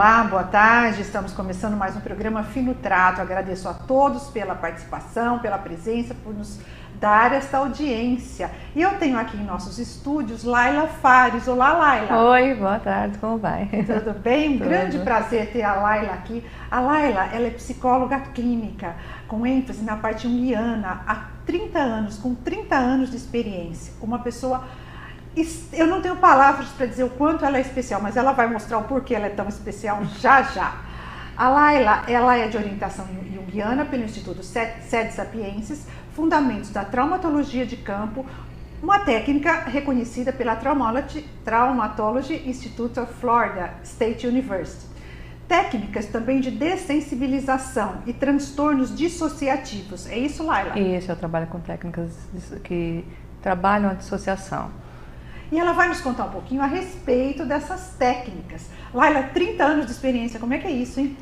Olá, boa tarde. Estamos começando mais um programa Fino Trato. Agradeço a todos pela participação, pela presença, por nos dar esta audiência. E eu tenho aqui em nossos estúdios Laila Fares. Olá, Laila. Oi, boa tarde, como vai? Tudo bem? Um Tudo. Grande prazer ter a Laila aqui. A Laila, ela é psicóloga clínica, com ênfase na parte junguiana, há 30 anos, com 30 anos de experiência. Uma pessoa... Eu não tenho palavras para dizer o quanto ela é especial, mas ela vai mostrar o porquê ela é tão especial já já. A Laila, ela é de orientação junguiana pelo Instituto Sede Sapiensis, Fundamentos da Traumatologia de Campo, uma técnica reconhecida pela Traumatology Institute of Florida State University. Técnicas também de dessensibilização e transtornos dissociativos. É isso, Laila? Isso, eu trabalho com técnicas que trabalham a dissociação. E ela vai nos contar um pouquinho a respeito dessas técnicas. Laila, 30 anos de experiência, como é que é isso, hein?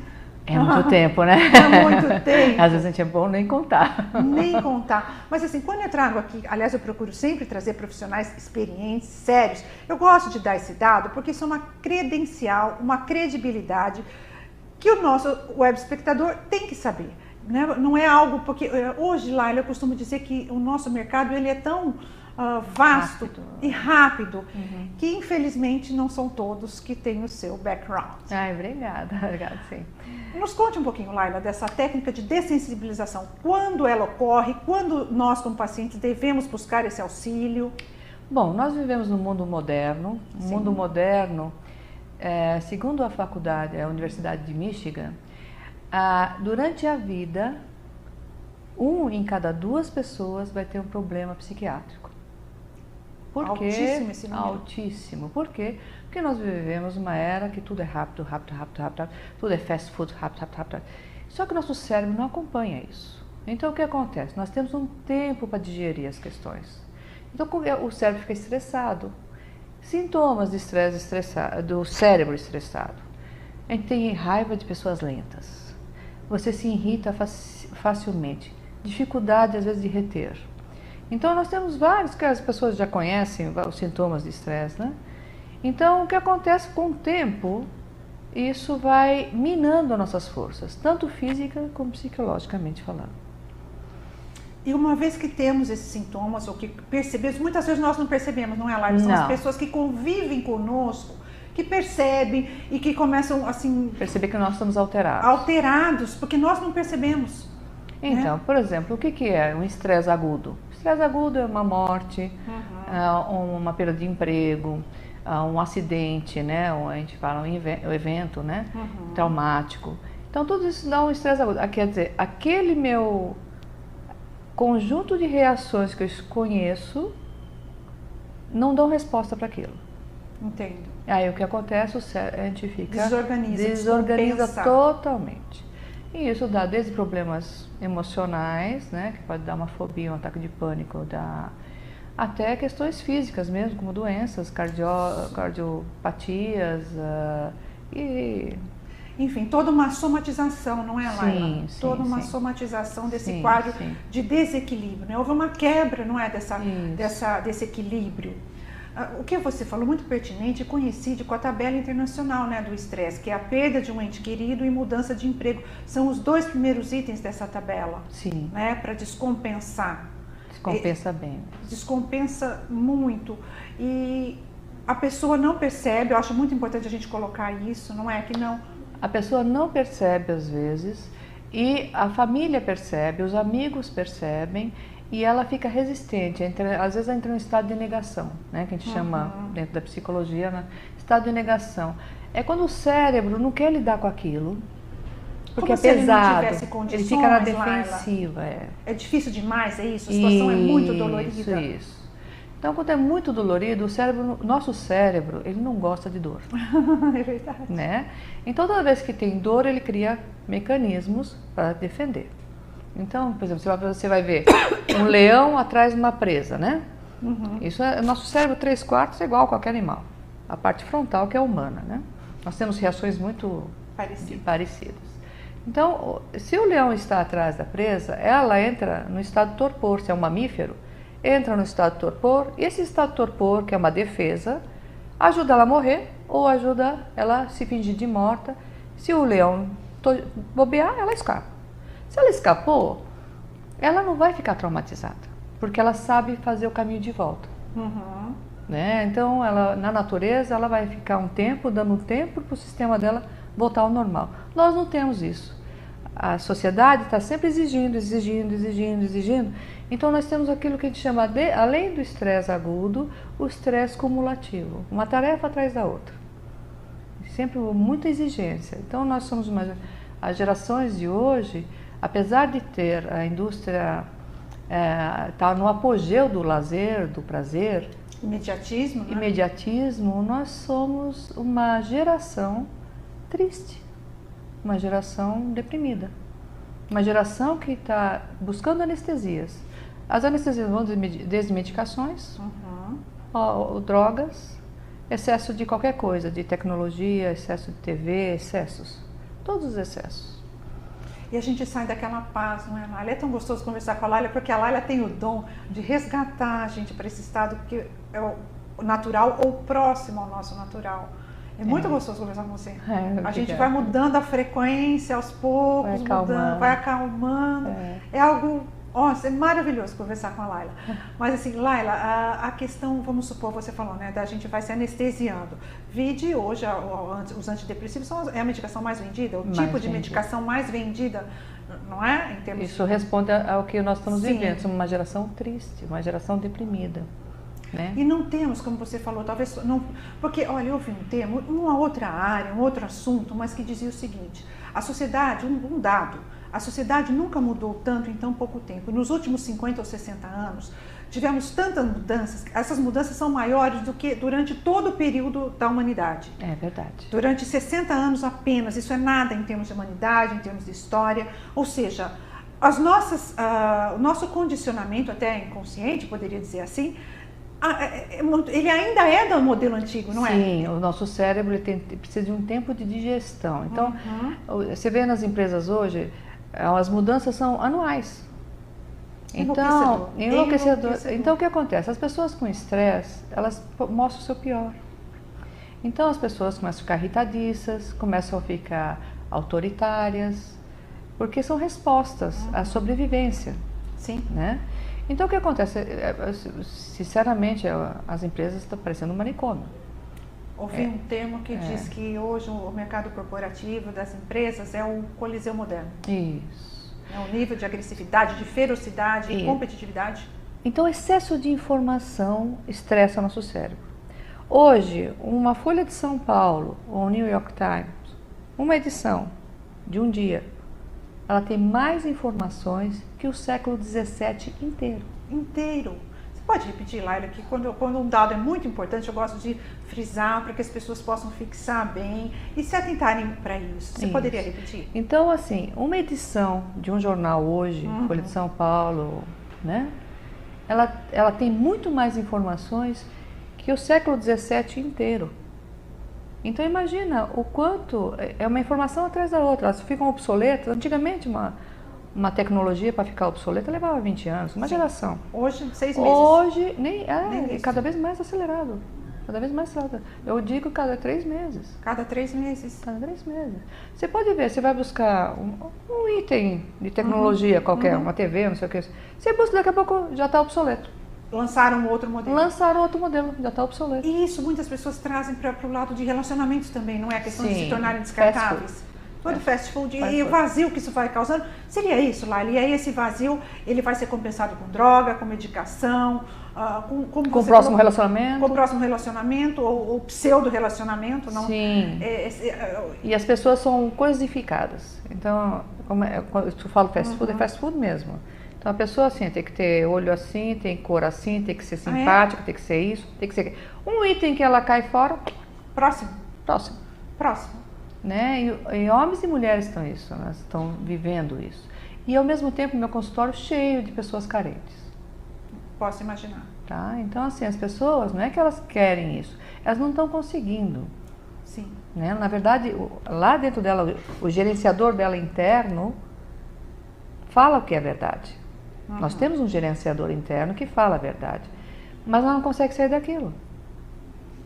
É muito tempo, né? É muito tempo. Às vezes a gente é bom nem contar. Nem contar. Mas assim, quando eu trago aqui, aliás, eu procuro sempre trazer profissionais experientes, sérios. Eu gosto de dar esse dado porque isso é uma credencial, uma credibilidade que o nosso web espectador tem que saber. Né? Não é algo, porque hoje, Laila, eu costumo dizer que o nosso mercado ele é tão... vasto e rápido, que infelizmente não são todos que têm o seu background. Ai, obrigada, sim. Nos conte um pouquinho, Laila, dessa técnica de dessensibilização. Quando ela ocorre, quando nós como pacientes devemos buscar esse auxílio? Bom, nós vivemos num mundo moderno. Um mundo moderno, segundo a faculdade, a Universidade de Michigan, durante a vida, 1 em cada 2 pessoas vai ter um problema psiquiátrico. Por quê? Altíssimo esse número. Altíssimo. Por quê? Porque nós vivemos uma era que tudo é rápido, tudo é fast food, rápido. Só que o nosso cérebro não acompanha isso. Então o que acontece? Nós temos um tempo para digerir as questões. Então o cérebro fica estressado. Sintomas de estresse do cérebro estressado. A gente tem raiva de pessoas lentas. Você se irrita facilmente. Dificuldade às vezes de reter. Então nós temos vários que as pessoas já conhecem, os sintomas de estresse, né? Então o que acontece com o tempo, isso vai minando as nossas forças, tanto física como psicologicamente falando. E uma vez que temos esses sintomas, ou que percebemos, muitas vezes nós não percebemos, não é, Laila? São as pessoas que convivem conosco, que percebem e que começam assim... Perceber que nós estamos alterados. Alterados, porque nós não percebemos. Então, por exemplo, o que é um estresse agudo? Estresse agudo é uma morte, uma perda de emprego, um acidente, né? A gente fala um evento, né? Traumático. Então, tudo isso dá um estresse agudo. Quer dizer, aquele meu conjunto de reações que eu conheço não dão resposta para aquilo. Entendo. Aí o que acontece, a gente fica... Desorganiza totalmente. E isso dá desde problemas emocionais, né, que pode dar uma fobia, um ataque de pânico, até questões físicas mesmo, como doenças, cardiopatias Enfim, toda uma somatização, não é, Laila? Sim, toda uma somatização desse quadro de desequilíbrio, né? Houve uma quebra, não é, desse equilíbrio. O que você falou, muito pertinente, coincide com a tabela internacional, né, do estresse, que é a perda de um ente querido e mudança de emprego. São os 2 primeiros itens dessa tabela. Sim. Né, para descompensar. Descompensa bem. Descompensa muito. E a pessoa não percebe, eu acho muito importante a gente colocar isso, não é? Que não... A pessoa não percebe às vezes, e a família percebe, os amigos percebem, e ela fica resistente, às vezes entra em um estado de negação, né, que a gente chama dentro da psicologia, né, estado de negação. É quando o cérebro não quer lidar com aquilo, porque como é pesado, ele fica na defensiva. É difícil demais, é isso? A situação é muito dolorida. Isso. Então, quando é muito dolorido, nosso cérebro, ele não gosta de dor. É verdade. Né? Então, toda vez que tem dor, ele cria mecanismos para defender. Então, por exemplo, você vai ver um leão atrás de uma presa, né? Isso é, nosso cérebro 3/4 é igual a qualquer animal. A parte frontal que é humana, né? Nós temos reações muito parecidas. Então, se o leão está atrás da presa, ela entra no estado de torpor. Se é um mamífero, entra no estado de torpor. E esse estado de torpor, que é uma defesa, ajuda ela a morrer ou ajuda ela a se fingir de morta Se o leão bobear, ela escapa. Se ela escapou, ela não vai ficar traumatizada, porque ela sabe fazer o caminho de volta. Uhum. Né? Então, ela, na natureza, ela vai ficar um tempo, dando um tempo para o sistema dela voltar ao normal. Nós não temos isso. A sociedade está sempre exigindo, exigindo, exigindo, exigindo. Então, nós temos aquilo que a gente chama, além do estresse agudo, o estresse cumulativo. Uma tarefa atrás da outra. Sempre muita exigência. Então, nós somos as gerações de hoje, apesar de ter a indústria, tá no apogeu do lazer, do prazer, Imediatismo, né? Imediatismo, nós somos uma geração triste, uma geração deprimida, uma geração que está buscando anestesias. As anestesias vão desde medicações, drogas, excesso de qualquer coisa, de tecnologia, excesso de TV, excessos, todos os excessos. E a gente sai daquela paz, não é, Laila? É tão gostoso conversar com a Laila, porque a Laila tem o dom de resgatar a gente para esse estado que é o natural ou próximo ao nosso natural. É muito gostoso conversar com você. A gente vai mudando a frequência aos poucos, vai acalmando. É algo... Nossa, é maravilhoso conversar com a Laila. Mas assim, Laila, a questão, vamos supor, você falou, né, da gente vai se anestesiando. Vide hoje, os antidepressivos é a medicação mais vendida, o tipo de medicação mais vendida, não é? Em termos Isso responde ao que nós estamos vivendo. Somos uma geração triste, uma geração deprimida. Né? E não temos, como você falou, talvez não, porque olha, eu ouvi um termo, uma outra área, um outro assunto, mas que dizia o seguinte: a sociedade, um dado, a sociedade nunca mudou tanto em tão pouco tempo. Nos últimos 50 ou 60 anos, tivemos tantas mudanças, essas mudanças são maiores do que durante todo o período da humanidade. É verdade. Durante 60 anos apenas, isso é nada em termos de humanidade, em termos de história, ou seja, o nosso condicionamento, até inconsciente, poderia dizer assim, ele ainda é do modelo antigo, não é? Sim, o nosso cérebro precisa de um tempo de digestão. Então, você vê nas empresas hoje, as mudanças são anuais. Então, enlouquecedor. Então, o que acontece? As pessoas com estresse, elas mostram o seu pior. Então, as pessoas começam a ficar irritadiças, começam a ficar autoritárias, porque são respostas à sobrevivência. Sim. Né? Então, o que acontece? Sinceramente, as empresas estão parecendo um manicômio. Ouvi um termo que diz que hoje o mercado corporativo das empresas é o coliseu moderno. Isso. É o nível de agressividade, de ferocidade e competitividade. Então, excesso de informação estressa nosso cérebro. Hoje, uma Folha de São Paulo ou o New York Times, uma edição de um dia, ela tem mais informações que o século XVII inteiro. Você pode repetir, Laila, que quando um dado é muito importante, eu gosto de frisar para que as pessoas possam fixar bem e se atentarem para isso. Você poderia repetir? Então, assim, uma edição de um jornal hoje, Folha de São Paulo, né? Ela tem muito mais informações que o século XVII inteiro. Então imagina o quanto é uma informação atrás da outra, elas ficam obsoletas. Antigamente uma tecnologia para ficar obsoleta levava 20 anos, uma geração. Hoje, 6 meses. Hoje, cada vez mais acelerado. Cada vez mais acelerado. Eu digo cada 3 meses. Cada 3 meses. Cada 3 meses. Você pode ver, você vai buscar um item de tecnologia qualquer, uma TV, não sei o que. Você busca, daqui a pouco já está obsoleto. Lançaram outro modelo. Já está obsoleto. E isso muitas pessoas trazem para o lado de relacionamentos também, não é? A questão de se tornarem descartáveis. Todo fast food. E o vazio que isso vai causando. Seria isso, Laila? E aí esse vazio, ele vai ser compensado com droga, com medicação, com o próximo relacionamento. Com o próximo relacionamento, ou pseudo-relacionamento. Não? Sim. E as pessoas são coisificadas. Então, quando tu fala fast food, é fast food mesmo. Então a pessoa assim, tem que ter olho assim, tem cor assim, tem que ser simpática, tem que ser isso, tem que ser... Um item que ela cai fora... Próximo. Né? E homens e mulheres estão vivendo isso. E ao mesmo tempo meu consultório cheio de pessoas carentes. Posso imaginar. Tá? Então assim, as pessoas, não é que elas querem isso, elas não estão conseguindo. Sim. Né? Na verdade, lá dentro dela, o gerenciador dela interno fala o que é verdade. Nós temos um gerenciador interno que fala a verdade, mas ela não consegue sair daquilo.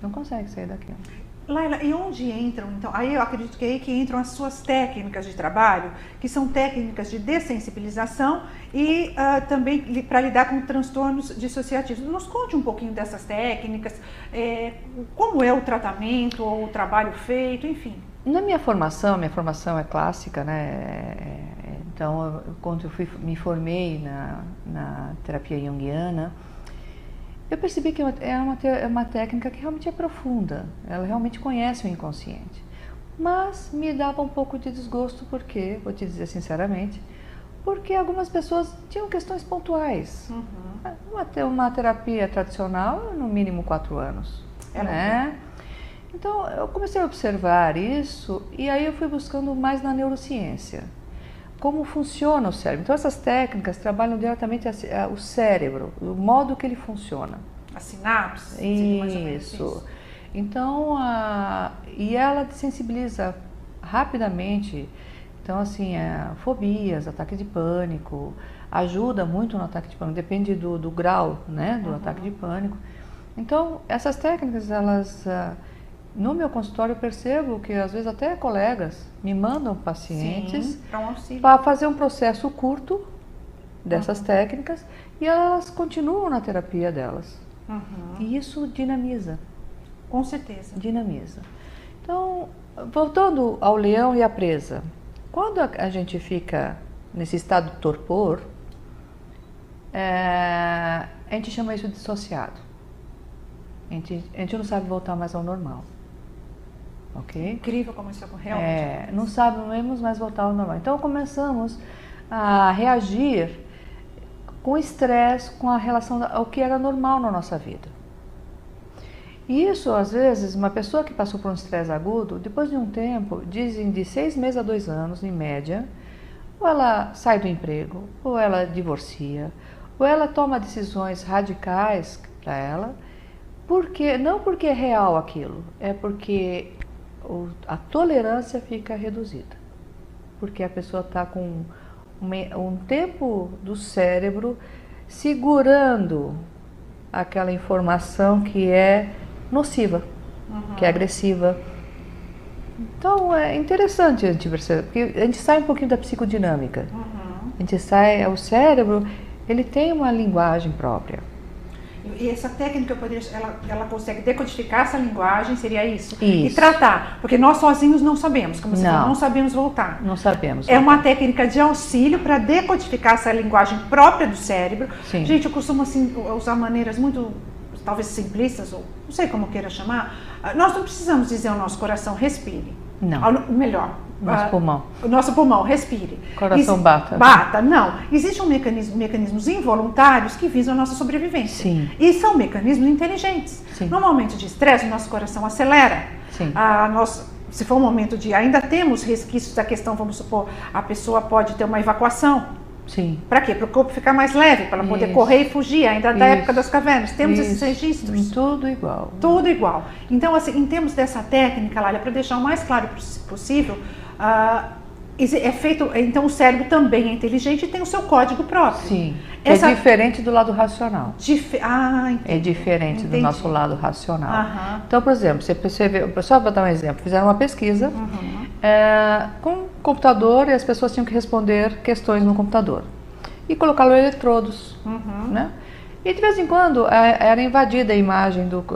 Não consegue sair daquilo. Laila, e onde entram, então? Aí eu acredito que é aí que entram as suas técnicas de trabalho, que são técnicas de dessensibilização e também para lidar com transtornos dissociativos. Nos conte um pouquinho dessas técnicas, como é o tratamento ou o trabalho feito, enfim. Na minha formação é clássica, né? Então, quando eu me formei na terapia junguiana, eu percebi que é uma técnica que realmente é profunda, ela realmente conhece o inconsciente. Mas me dava um pouco de desgosto, porque, vou te dizer sinceramente, porque algumas pessoas tinham questões pontuais. Uma terapia tradicional, no mínimo 4 anos. Né? Então, eu comecei a observar isso e aí eu fui buscando mais na neurociência. Como funciona o cérebro. Então, essas técnicas trabalham diretamente o cérebro, o modo que ele funciona. A sinapse? Isso. Então, e ela sensibiliza rapidamente. Então, assim, fobias, ataque de pânico, ajuda muito no ataque de pânico, depende do grau, né, do ataque de pânico. Então, essas técnicas, elas... No meu consultório eu percebo que às vezes até colegas me mandam pacientes para fazer um processo curto dessas técnicas e elas continuam na terapia delas. E isso dinamiza. Com certeza. Dinamiza. Então, voltando ao leão e à presa, quando a gente fica nesse estado de torpor, a gente chama isso de dissociado. A gente não sabe voltar mais ao normal. Okay? Incrível como isso ocorreu. Não sabemos mais voltar ao normal. Então começamos a reagir com estresse, com a relação ao que era normal na nossa vida. E isso, às vezes, uma pessoa que passou por um estresse agudo, depois de um tempo, dizem de 6 meses a 2 anos, em média, ou ela sai do emprego, ou ela divorcia, ou ela toma decisões radicais para ela, não porque é real aquilo, é porque a tolerância fica reduzida, porque a pessoa está com um tempo do cérebro segurando aquela informação que é nociva, que é agressiva. Então é interessante a gente perceber, porque a gente sai um pouquinho da psicodinâmica. A gente sai, o cérebro, ele tem uma linguagem própria. E essa técnica, ela consegue decodificar essa linguagem, seria isso? Isso. E tratar, porque nós sozinhos não sabemos, como você falou, não sabemos voltar. Não sabemos. É uma técnica de auxílio para decodificar essa linguagem própria do cérebro. Sim. Gente, eu costumo assim, usar maneiras muito, talvez simplistas, ou não sei como queira chamar. Nós não precisamos dizer ao nosso coração, respire. Não. Melhor. Nosso pulmão. O nosso pulmão, respire. Coração bata. Bata, não. Existem mecanismos involuntários que visam a nossa sobrevivência. Sim. E são mecanismos inteligentes. Sim. No momento de estresse, o nosso coração acelera. Sim. Se for um momento de... Ainda temos resquícios da questão, vamos supor, a pessoa pode ter uma evacuação. Sim. Para quê? Para o corpo ficar mais leve, para ela poder correr e fugir, ainda da época das cavernas. Temos esses registros. Tudo igual. Tudo igual. Então, assim, em termos dessa técnica, Lália, para deixar o mais claro possível, então o cérebro também é inteligente e tem o seu código próprio. Sim. É diferente do lado racional. É diferente do nosso lado racional. Então, por exemplo, você vê, só para dar um exemplo, fizeram uma pesquisa com um computador e as pessoas tinham que responder questões no computador. E colocaram eletrodos, né? E de vez em quando era invadida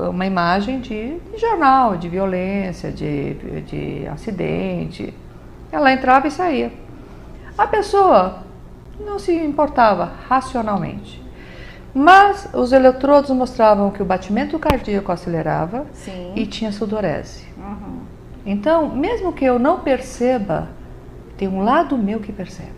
uma imagem de jornal, de violência, de acidente. Ela entrava e saía. A pessoa não se importava racionalmente. Mas os eletrodos mostravam que o batimento cardíaco acelerava. Sim. E tinha sudorese. Então, mesmo que eu não perceba, tem um lado meu que percebe.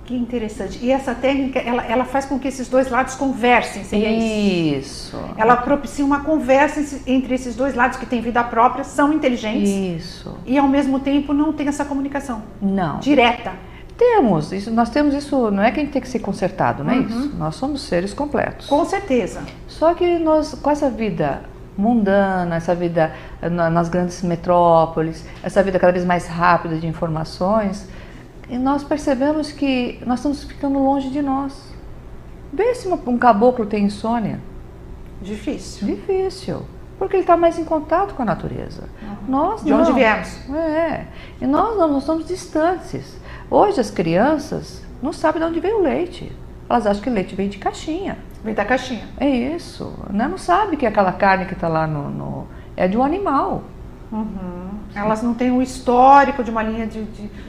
Que interessante. E essa técnica, ela faz com que esses dois lados conversem, seria isso? Ela propicia uma conversa entre esses dois lados que têm vida própria, são inteligentes. Isso. E ao mesmo tempo não tem essa comunicação. Não. Direta. Nós temos isso, não é que a gente tem que ser consertado, não é isso? Nós somos seres completos. Com certeza. Só que nós, com essa vida mundana, essa vida nas grandes metrópoles, essa vida cada vez mais rápida de informações, e nós percebemos que nós estamos ficando longe de nós. Vê se um caboclo tem insônia. Difícil. Difícil. Porque ele está mais em contato com a natureza. Nós De não. onde viemos. E nós não, nós somos distantes. Hoje as crianças não sabem de onde vem o leite. Elas acham que o leite vem de caixinha. Vem da caixinha. É isso. Né? Não sabe que aquela carne que está lá é de um animal. Elas não têm o histórico de uma linha de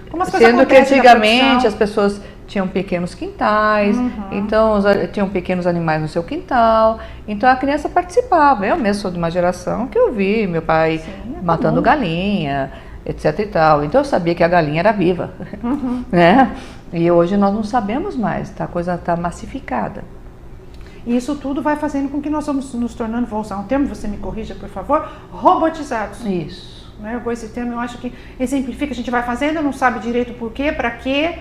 como as coisas Sendo que acontecem na antigamente produção. as pessoas tinham pequenos quintais, então tinham pequenos animais no seu quintal, então a criança participava. Eu mesmo sou de uma geração que eu vi meu pai matando galinha, etc e tal. Então eu sabia que a galinha era viva, né? E hoje nós não sabemos mais, a coisa está massificada. E isso tudo vai fazendo com que nós vamos nos tornando, vou usar um termo, você me corrija por favor, robotizados. Isso. Né? Com esse termo eu acho que exemplifica, a gente vai fazendo, não sabe direito por quê, para quê,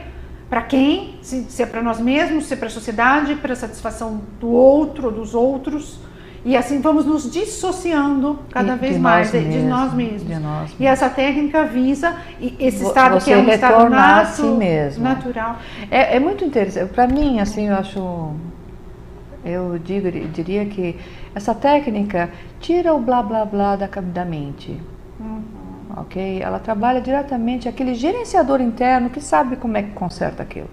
para quem, se é para nós mesmos, se é para a sociedade, para a satisfação do outro, dos outros. E assim vamos nos dissociando cada vez mais de nós mesmos. E essa técnica visa esse estado que é um estado natural. É muito interessante. Para mim, assim, eu diria que essa técnica tira o blá blá blá da mente. Ok? Ela trabalha diretamente aquele gerenciador interno que sabe como é que conserta aquilo.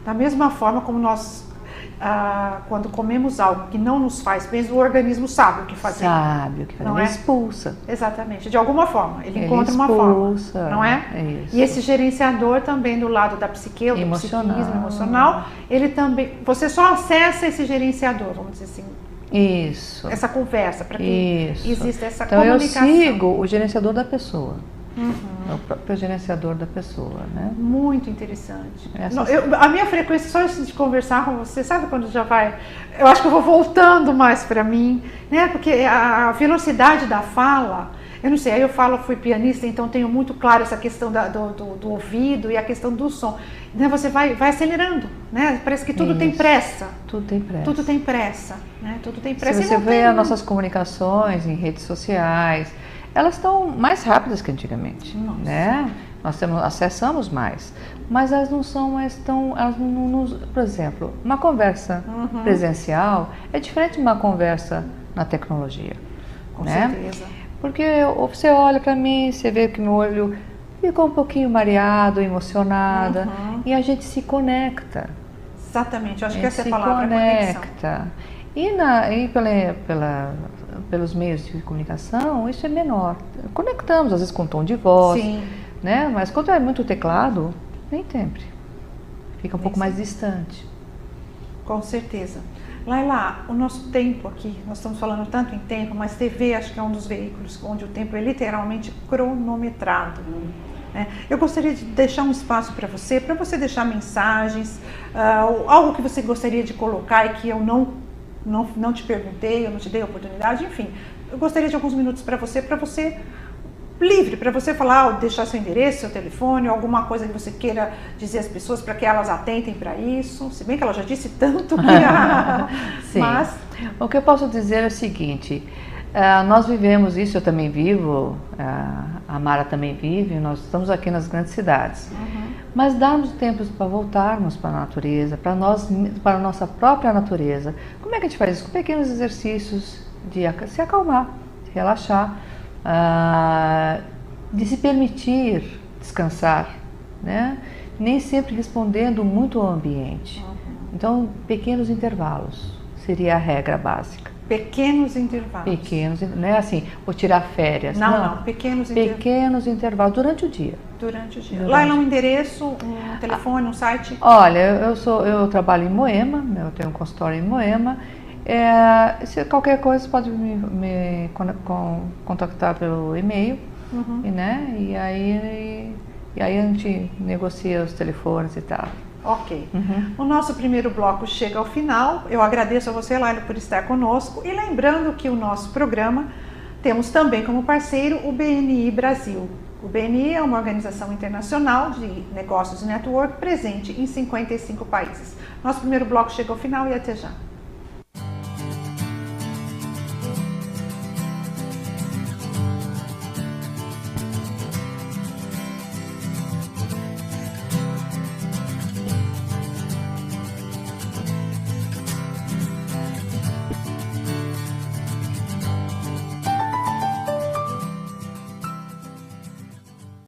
Da mesma forma como nós, quando comemos algo que não nos faz bem, o organismo sabe o que fazer. Sabe o que fazer, ele expulsa. Exatamente, de alguma forma, ele encontra uma forma, não é? Isso. E esse gerenciador também do lado da psique, do psiquismo emocional, ele também, você só acessa esse gerenciador, vamos dizer assim. Isso. Essa conversa, para que exista essa então, comunicação. Eu sigo o gerenciador da pessoa. É o próprio gerenciador da pessoa, né? Muito interessante. A minha frequência, só de conversar com você, sabe quando já vai... Eu acho que eu vou voltando mais para mim, né? Porque a velocidade da fala, eu não sei, aí eu fui pianista, então tenho muito claro essa questão do ouvido e a questão do som. Né? Você vai acelerando, né? Parece que tudo tem pressa. Tudo tem pressa. Tudo tem pressa, né? Tudo tem pressa. Se você vê as nossas comunicações em redes sociais, elas estão mais rápidas que antigamente, né? Nós acessamos mais, mas elas não são mais tão, por exemplo, uma conversa presencial é diferente de uma conversa na tecnologia, com né? certeza. Porque você olha para mim, você vê que meu olho ficou um pouquinho mareado, emocionada, e a gente se conecta. Exatamente, eu acho que essa é a palavra, conecta. E pelos meios de comunicação, isso é menor. Conectamos, às vezes, com tom de voz, né? Mas quando é muito teclado, nem sempre. Fica um pouco mais distante. Com certeza. Laila, o nosso tempo aqui, nós estamos falando tanto em tempo, mas TV acho que é um dos veículos onde o tempo é literalmente cronometrado. Eu gostaria de deixar um espaço para você deixar mensagens, algo que você gostaria de colocar e que eu não te perguntei, eu não te dei a oportunidade, enfim. Eu gostaria de alguns minutos para você livre, para você falar, deixar seu endereço, seu telefone, alguma coisa que você queira dizer às pessoas para que elas atentem para isso, se bem que ela já disse tanto que... Sim. Mas... O que eu posso dizer é o seguinte, nós vivemos isso, eu também vivo, a Mara também vive, nós estamos aqui nas grandes cidades, mas darmos tempo para voltarmos para a natureza, para a nossa própria natureza. Como é que a gente faz isso? Com pequenos exercícios de se acalmar, de relaxar, de se permitir descansar, né? Nem sempre respondendo muito ao ambiente. Então, pequenos intervalos seria a regra básica. Pequenos intervalos. Pequenos, não é assim, vou tirar férias. Não, pequenos intervalos. Pequenos intervalos, durante o dia. Durante o dia. Lá é um endereço, um telefone, um site? Olha, eu trabalho em Moema, eu tenho um consultório em Moema. Se qualquer coisa, você pode me contactar pelo e-mail, né? E aí a gente negocia os telefones e tal. Ok. O nosso primeiro bloco chega ao final. Eu agradeço a você, Laila, por estar conosco. E lembrando que o nosso programa temos também como parceiro o BNI Brasil. O BNI é uma organização internacional de negócios e network presente em 55 países. Nosso primeiro bloco chega ao final e até já.